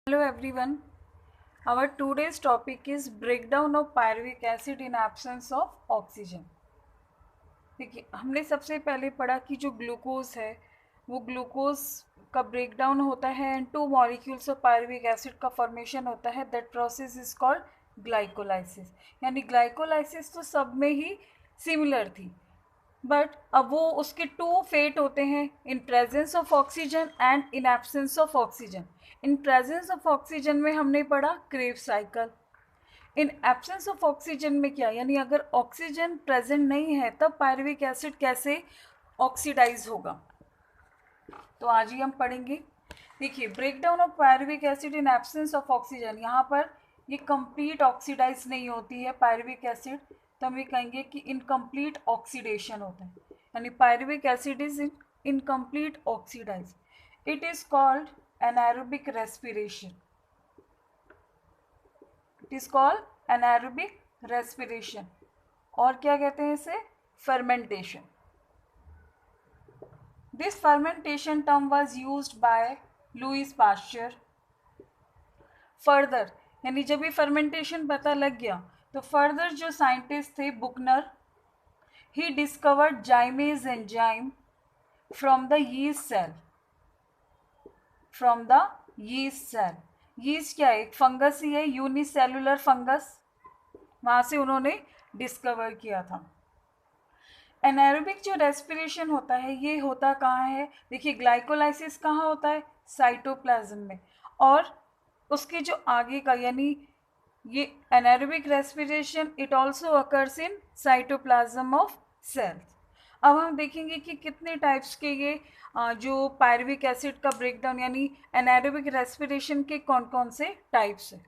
Hello everyone. Our today's topic is breakdown of pyruvic acid in absence of oxygen. देखिए हमने सबसे पहले पढ़ा कि जो ग्लूकोज है वो ग्लूकोज का ब्रेकडाउन होता है and two molecules of pyruvic acid का फॉर्मेशन होता है. That process is called glycolysis. यानी ग्लाइकोलाइसिस तो सब में ही सिमिलर थी, बट अब वो उसके टू फेट होते हैं, in presence of oxygen and in absence of oxygen. In presence of oxygen में हमने पढ़ा crave cycle. In absence of oxygen में क्या, यानी अगर ऑक्सीजन प्रेजेंट नहीं है तब पायरुविक एसिड कैसे ऑक्सीडाइज होगा, तो आज ही हम पढ़ेंगे. देखिए breakdown of pyruvic acid in absence of oxygen, यहाँ पर ये कंप्लीट ऑक्सीडाइज नहीं होती है पायरुविक एसिड, तो हम ये कहेंगे कि इनकम्प्लीट ऑक्सीडेशन होता है. यानी pyruvic acid is incomplete oxidise. It is called anaerobic respiration. It is called anaerobic respiration. और क्या कहते हैं इसे? Fermentation. This fermentation term was used by Louis Pasteur. Further, यानी जब ये फर्मेंटेशन पता लग गया तो फर्दर जो साइंटिस्ट थे Buchner, he discovered zymase enzyme from the yeast cell. From the yeast cell. Yeast क्या है? एक फंगस ही है, यूनिसेलुलर फंगस. वहाँ से उन्होंने डिस्कवर किया था. एनारोबिक जो रेस्पिरेशन होता है ये होता कहाँ है? देखिए ग्लाइकोलाइसिस कहाँ होता है? साइटोप्लाज्म में. और उसके जो आगे का, यानी ये anaerobic respiration it also occurs in cytoplasm of cells. अब हम देखेंगे कि कितने टाइप्स के ये जो पायरुविक एसिड का ब्रेकडाउन यानी एनारोबिक रेस्पिरेशन के कौन कौन से टाइप्स है.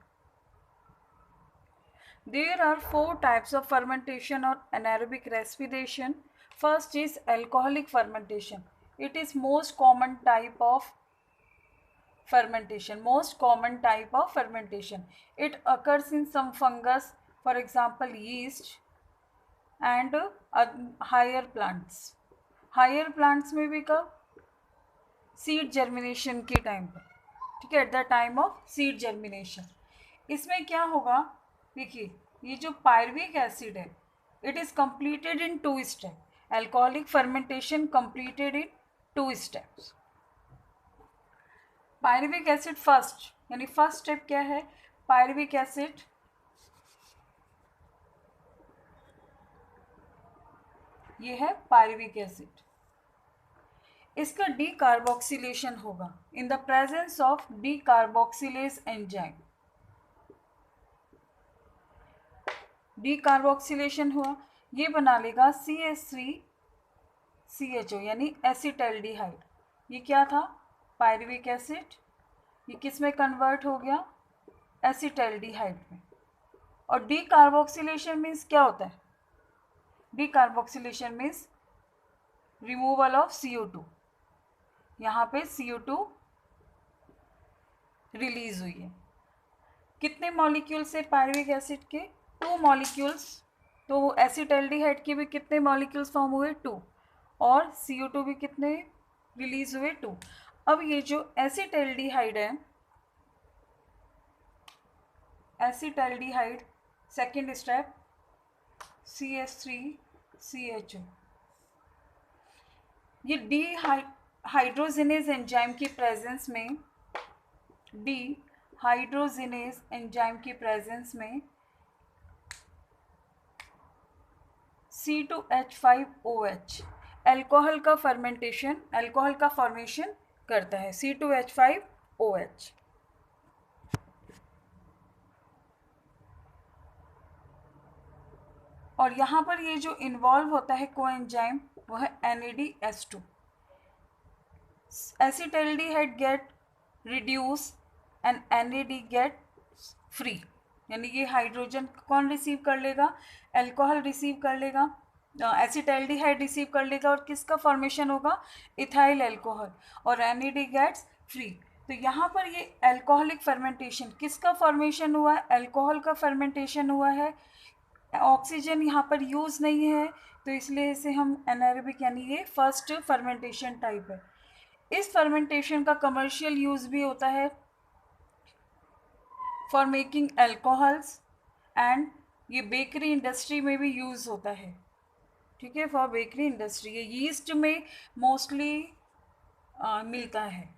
There are four types of fermentation or anaerobic respiration. First is alcoholic fermentation. It is most common type of fermentation. Most common type of fermentation. It occurs in some fungus, for example yeast, and higher plants. Higher plants में भी कब? Seed germination के time पर. ठीक है, at the time of seed germination. इसमें क्या होगा? देखिए ये जो पायरुविक एसिड है it is completed in two step. Alcoholic fermentation completed in two steps. Pyruvic acid first, यानी फर्स्ट स्टेप क्या है? पायरुविक एसिड ये है पायरुविक एसिड. इसका डीकार्बोक्सिलेशन होगा in the presence of decarboxylase enzyme. Decarboxylation हुआ, ये बना लेगा CH3CHO यानी एसिटाल्डिहाइड. ये क्या था? Pyruvic acid. ये किस में कन्वर्ट हो गया? एसिटाल्डिहाइड में. और डीकार्बोक्सिलेशन मीन्स क्या होता है? Decarboxylation means removal of CO2. यहाँ पे CO2 रिलीज हुई है. कितने मॉलिक्यूल से पायरुविक एसिड के? 2 मॉलिक्यूल्स. तो एसिटाल्डिहाइड के भी कितने मॉलिक्यूल्स फॉर्म हुए? 2. और CO2 भी कितने रिलीज हुए? 2. अब ये जो एसिटाल्डिहाइड है, एसिटाल्डिहाइड सेकेंड स्टेप CH3CHO, ये हाइड्रोजिनेज एंजाइम की प्रेजेंस में, हाइड्रोजिनेज एंजाइम की प्रेजेंस में C2H5OH अल्कोहल का फर्मेंटेशन, अल्कोहल का फॉर्मेशन करता है. C2H5OH. और यहाँ पर ये जो इन्वॉल्व होता है कोएंजाइम वो है NADH2. Acetaldehyde get reduce and NAD get free. यानी ये हाइड्रोजन कौन रिसीव कर लेगा? अल्कोहल रिसीव कर लेगा, एसिटाल्डिहाइड रिसीव कर लेगा. और किसका फॉर्मेशन होगा? Ethyl alcohol. और NAD गेट्स फ्री. तो यहाँ पर ये अल्कोहलिक फर्मेंटेशन, किसका फॉर्मेशन हुआ है? अल्कोहल का फर्मेंटेशन हुआ है. ऑक्सीजन यहाँ पर यूज़ नहीं है तो इसलिए इसे हम एनारोबिक यानी ये फर्स्ट फर्मेंटेशन टाइप है. इस फर्मेंटेशन का कमर्शियल यूज़ भी होता है फॉर मेकिंग एल्कोहल्स, एंड ये बेकरी इंडस्ट्री में भी यूज़ होता है, ठीक है, फॉर बेकरी इंडस्ट्री। ये यीस्ट में मोस्टली मिलता है,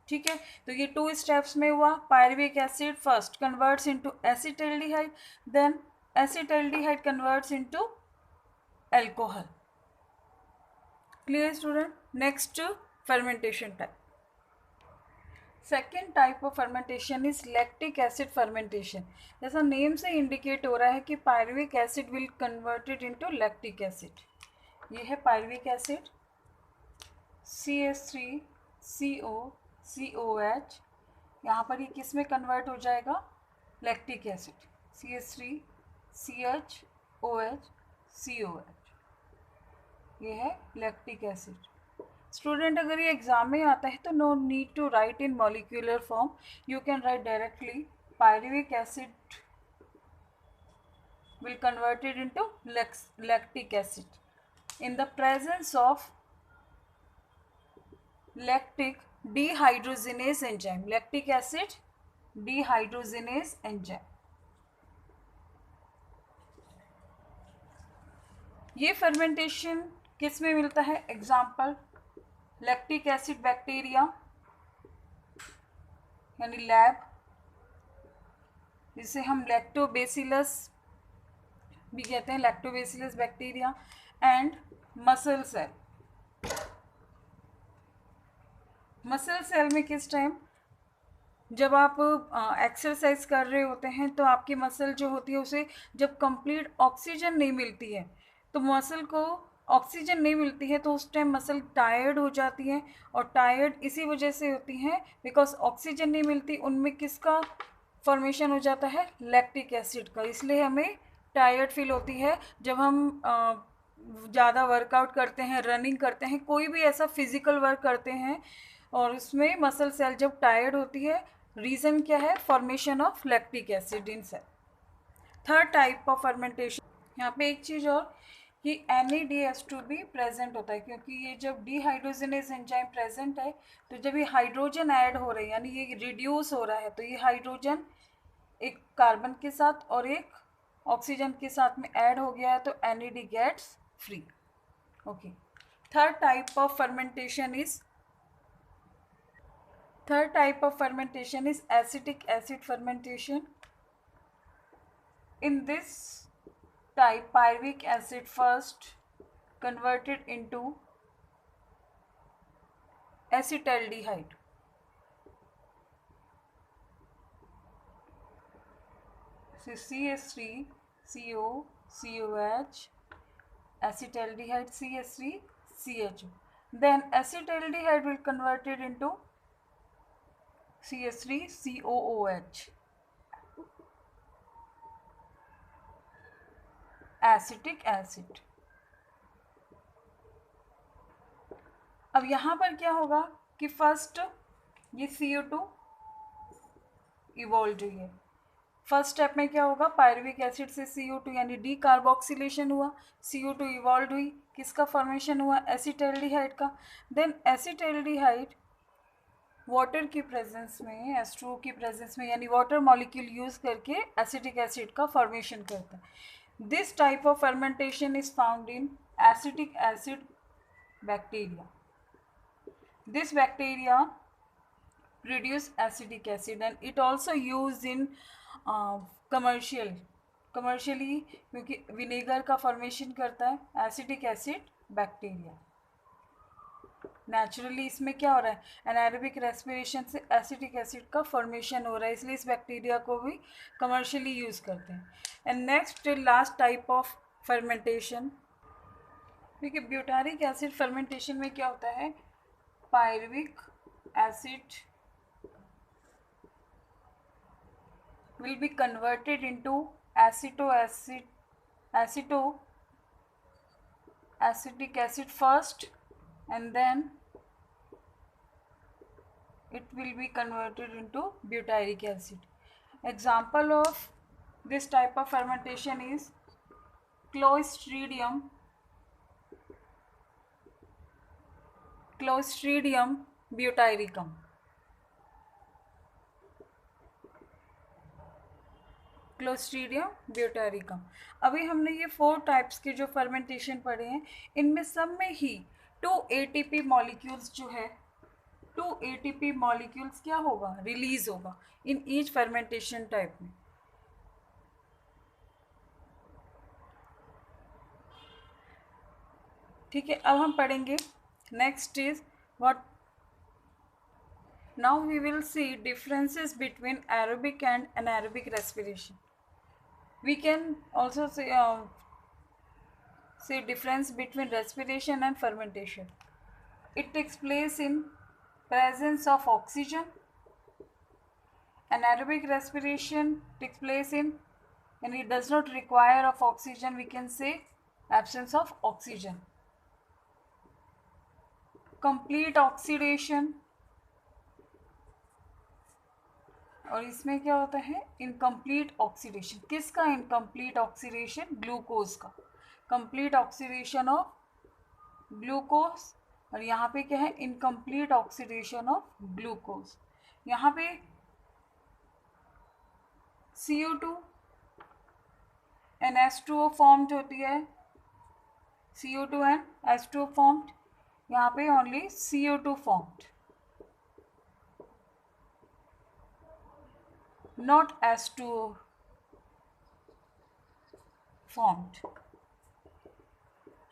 ठीक है। तो ये 2 स्टेप्स में हुआ। Pyruvic acid first converts into acetaldehyde, then acetaldehyde converts into alcohol. Clear student? Next fermentation type. Second type of fermentation is lactic acid fermentation. जैसा नेम से इंडिकेट हो रहा है कि pyruvic acid will converted into lactic acid. ये है pyruvic acid, CH3CO COH। यहाँ पर ये किस में कन्वर्ट हो जाएगा? लैक्टिक एसिड, CH3CHOH, ये है लैक्टिक एसिड। स्टूडेंट अगर ये एग्जाम में आता है तो no need to write in molecular form, you can write directly pyruvic acid will converted into lactic acid in the presence of lactic dehydrogenase enzyme, lactic acid dehydrogenase enzyme। ये fermentation किस में मिलता है? Example lactic acid bacteria यानी LAB, जिसे हम lactobacillus भी कहते हैं, lactobacillus bacteria, and muscle cell. Muscle cell में किस टाइम? जब आप एक्सरसाइज कर रहे होते हैं तो आपकी मसल जो होती है उसे जब कंप्लीट ऑक्सीजन नहीं मिलती है, तो मसल को ऑक्सीजन नहीं मिलती है तो उस टाइम मसल टायर्ड हो जाती है, और टायर्ड इसी वजह से होती हैं बिकॉज ऑक्सीजन नहीं मिलती। उनमें किसका फॉर्मेशन हो जाता है? लैक्टिक एसिड का। इसलिए हमें टायर्ड फील होती है जब हम ज़्यादा वर्कआउट करते हैं, रनिंग करते हैं, कोई भी ऐसा फिजिकल वर्क करते हैं और उसमें मसल सेल जब टायर्ड होती है। रीज़न क्या है? Formation of lactic acid in cell. Third type of fermentation, यहाँ पे एक चीज़ और कि NADH2 भी प्रेजेंट होता है, क्योंकि ये जब डिहाइड्रोजनेज एंजाइम प्रेजेंट है तो जब ये हाइड्रोजन ऐड हो रहे हैं यानी ये रिड्यूस हो रहा है, तो ये हाइड्रोजन एक कार्बन के साथ और एक ऑक्सीजन के साथ में ऐड हो गया है, तो NAD gets free. Okay. Third type of fermentation is acetic acid fermentation. In this type, pyruvic acid first converted into acetaldehyde. So CH3COCOH, acetaldehyde CH3CHO. Then acetaldehyde will converted into CH3COOH, acetic acid. अब यहाँ पर क्या होगा कि first ये CO2 evolve हुई है। First step में क्या होगा? पायरुविक एसिड से CO2 यानी डी कार्बोक्सिलेशन हुआ, CO2 इवॉल्व हुई, किसका फॉर्मेशन हुआ? एसिटाल्डिहाइड का। देन एसिटाल्डिहाइड वाटर की प्रेजेंस में, H2O की प्रेजेंस में यानी वाटर मॉलिक्यूल यूज़ करके एसिटिक एसिड का फॉर्मेशन करता है। This type of fermentation is found in acetic acid bacteria. This bacteria produce acetic acid and it also used in commercially क्योंकि विनेगर का फॉर्मेशन करता है एसिटिक एसिड बैक्टीरिया। नेचुरली इसमें क्या हो रहा है? एनाएरोबिक रेस्पिरेशन से एसिटिक एसिड का फॉर्मेशन हो रहा है, इसलिए इस बैक्टीरिया को भी कमर्शियली यूज़ करते हैं। And next last type of fermentation, देखिए ब्यूटारिक एसिड फर्मेंटेशन में क्या होता है? Pyruvic acid will be converted into acetic acid first, and then it will be converted into butyric acid. Example of this type of fermentation is Clostridium butyricum. Clostridium butyricum. अभी हमने ये 4 types के जो fermentation पढ़े हैं, इनमें सब में ही 2 ATP मॉलिक्यूल्स जो है, 2 ATP मॉलिक्यूल्स क्या होगा, रिलीज होगा इन ईच फर्मेंटेशन टाइप में। ठीक है, अब हम पढ़ेंगे next is what. Now we will see differences between aerobic and anaerobic respiration. We can also say difference between respiration and fermentation. It takes place in presence of oxygen. Anaerobic respiration takes place in, and it does not require of oxygen, we can say absence of oxygen. Complete oxidation, और इसमें क्या होता है, incomplete oxidation. किसका incomplete oxidation, glucose का, complete oxidation of glucose. और यहाँ पे क्या है, इनकम्प्लीट ऑक्सीडेशन ऑफ ग्लूकोज। यहाँ पे CO2 एंड H2O फॉर्म्ड होती है, CO2 एंड H2O फॉर्म्ड, यहाँ पे only CO2 formed, not H2O formed.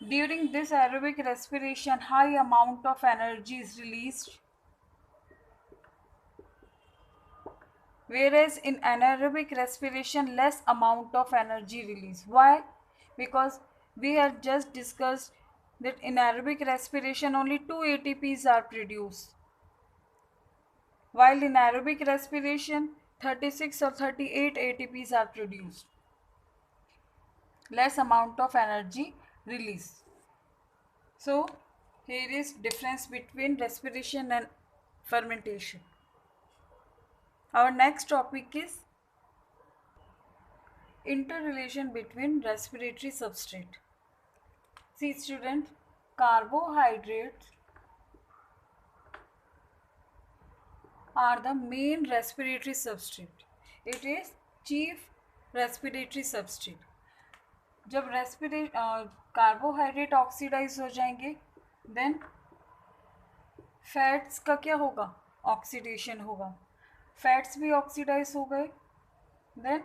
During this aerobic respiration, high amount of energy is released, whereas in anaerobic respiration, less amount of energy released. Why? Because we have just discussed that in aerobic respiration only 2 ATPs are produced, while in aerobic respiration 36 or 38 ATPs are produced. Less amount of energy release. So here is difference between respiration and fermentation. Our next topic is interrelation between respiratory substrate. See student, carbohydrates are the main respiratory substrate. It is chief respiratory substrate. जब carbohydrate oxidise हो जाएंगे, then fats का क्या होगा, oxidation होगा। Fats भी oxidise हो गए, देन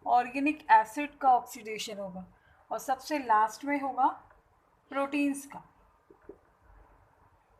ऑर्गेनिक एसिड का ऑक्सीडेशन होगा, और सबसे लास्ट में होगा प्रोटीन्स का।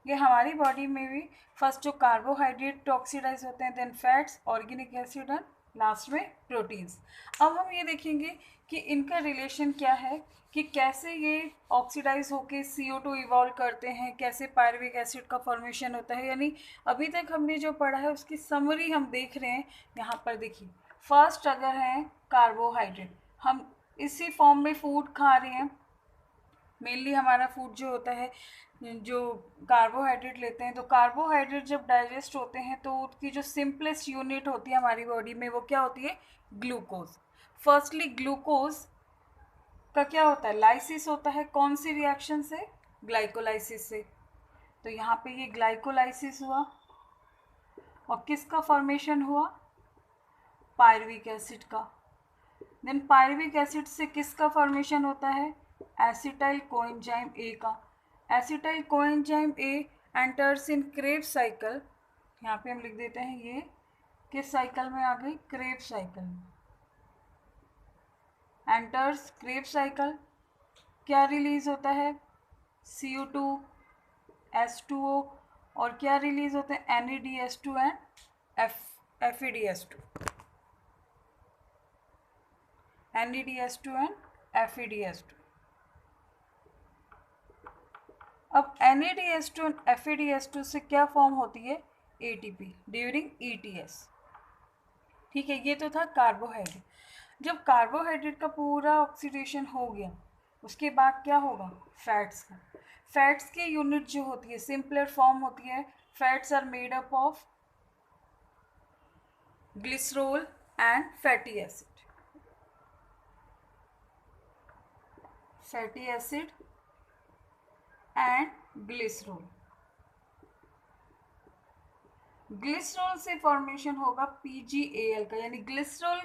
ये हमारी बॉडी में भी फर्स्ट जो कार्बोहाइड्रेट ऑक्सीडाइज होते हैं, then fats, organic acid and last में प्रोटीन्स। अब हम ये देखेंगे कि इनका रिलेशन क्या है, कि कैसे ये ऑक्सीडाइज होके CO2 इवॉल्व करते हैं, कैसे पायरुविक एसिड का फॉर्मेशन होता है। यानी अभी तक हमने जो पढ़ा है उसकी समरी हम देख रहे हैं। यहाँ पर देखिए, फर्स्ट अगर है कार्बोहाइड्रेट, हम इसी फॉर्म में फूड खा रहे हैं। मेनली हमारा फूड जो होता है, जो कार्बोहाइड्रेट लेते हैं, तो कार्बोहाइड्रेट जब डाइजेस्ट होते हैं तो उसकी जो सिंपलेस्ट यूनिट होती है हमारी बॉडी में, वो क्या होती है, ग्लूकोज। फर्स्टली ग्लूकोज का क्या होता है, लाइसिस होता है। कौन सी रिएक्शन से, ग्लाइकोलाइसिस से। तो यहाँ पे ये ग्लाइकोलाइसिस हुआ, और किसका फॉर्मेशन हुआ, पायरुविक एसिड का। देन पायरुविक एसिड से किसका फॉर्मेशन होता है, एसिटाइल कोएंजाइम ए का। Acetyl coenzyme A enters in Krebs cycle. यहाँ पे हम लिख देते हैं, ये किस साइकिल में आ गई, क्रेब्स साइकिल में। एंटर्स क्रेब्स साइकिल, क्या रिलीज होता है, CO2, H2O, और क्या रिलीज होते हैं, NADH2 and FeDH2, NADH2 and FeDH2। अब NADH2 एंड FeDH2 से क्या फॉर्म होती है, ATP ड्यूरिंग ETS। ठीक है, ये तो था कार्बोहाइड्रेट। जब कार्बोहाइड्रेट का पूरा ऑक्सीडेशन हो गया, उसके बाद क्या होगा, फैट्स का। फैट्स की यूनिट जो होती है, सिंपलर फॉर्म होती है। Fats are made up of glycerol and fatty acid. Fatty acid and glycerol. Glycerol से फॉर्मेशन होगा PgAl का, यानी ग्लिसरॉल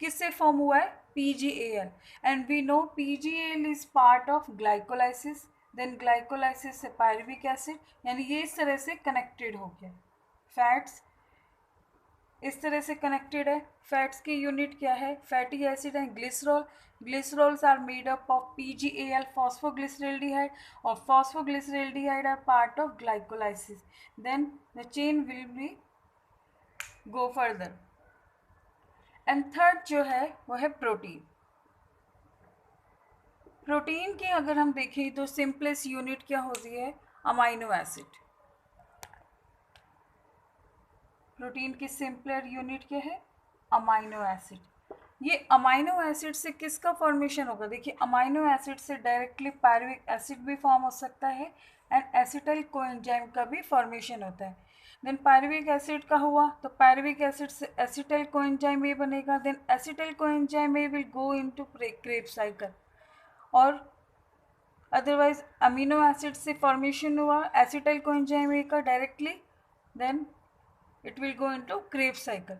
किससे फॉर्म हुआ है? PgAl, and we know PgAl is part of glycolysis, then glycolysis से पायरुविक एसिड, यानी ये इस तरह से कनेक्टेड हो गया। फैट्स इस तरह से कनेक्टेड है। फैट्स की यूनिट क्या है? Fatty acid and glycerol. Glycerols are made up of PgAl, phosphoglyceraldehyde, और phosphoglyceraldehyde are part of glycolysis. Then the chain will be go further. And third जो है वो है प्रोटीन। प्रोटीन की अगर हम देखें तो सिंपलेस्ट यूनिट क्या होती है? Amino acid. प्रोटीन की सिंपलर यूनिट क्या है? Amino acid. ये अमाइनो एसिड से किसका फॉर्मेशन होगा? देखिए, अमाइनो एसिड से डायरेक्टली पायरुविक एसिड भी फॉर्म हो सकता है एंड एसिटाइल कोएंजाइम का भी फॉर्मेशन होता है। देन पायरुविक एसिड का हुआ तो पायरुविक एसिड से एसिटाइल कोएंजाइम ए बनेगा, then acetyl coenzyme A will go into Krebs cycle, और अदरवाइज अमीनो एसिड से फॉर्मेशन हुआ एसिटाइल कोएंजाइम ए का directly, then it will go into Krebs cycle.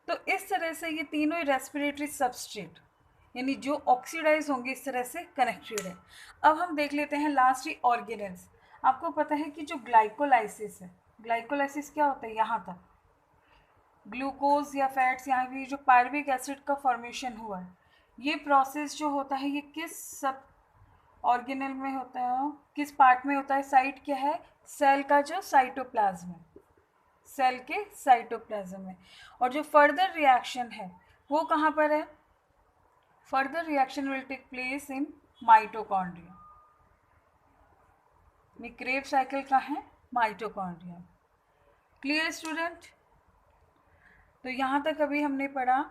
तो इस तरह से ये तीनों ही रेस्पिरेटरी सबस्ट्रेट यानी जो ऑक्सीडाइज होंगे इस तरह से कनेक्टेड है। अब हम देख लेते हैं लास्ट ही ऑर्गेनेल्स। आपको पता है कि जो ग्लाइकोलाइसिस है, ग्लाइकोलाइसिस क्या होता है? यहाँ तक ग्लूकोज या फैट्स, यहाँ भी जो पायरुविक एसिड का फॉर्मेशन हुआ है, ये प्रोसेस जो होता है ये किस सब ऑर्गेनल में होता है, किस पार्ट में होता है? साइट क्या है? सेल का जो साइटोप्लाज्म है, सेल के साइटोप्लाज्म में। और जो फर्दर रिएक्शन है वो कहाँ पर है? Further reaction will take place in mitochondria. Krebs cycle का है माइटोकॉन्ड्रिया। Clear student? तो यहाँ तक अभी हमने पढ़ा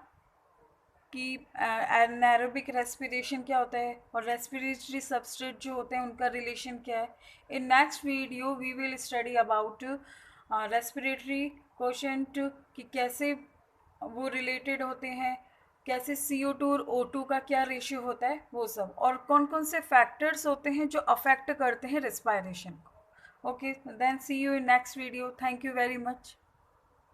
कि एनारोबिक रेस्पिरेशन क्या होता है और रेस्पिरेटरी सबस्ट्रेट जो होते हैं उनका रिलेशन क्या है। In next video we will study about respiratory quotient कि कैसे वो रिलेटेड होते हैं, कैसे CO2 और O2 का क्या रेशियो होता है वो सब, और कौन कौन से फैक्टर्स होते हैं जो अफेक्ट करते हैं रेस्पिरेशन को। Okay, then see you in next video. Thank you very much.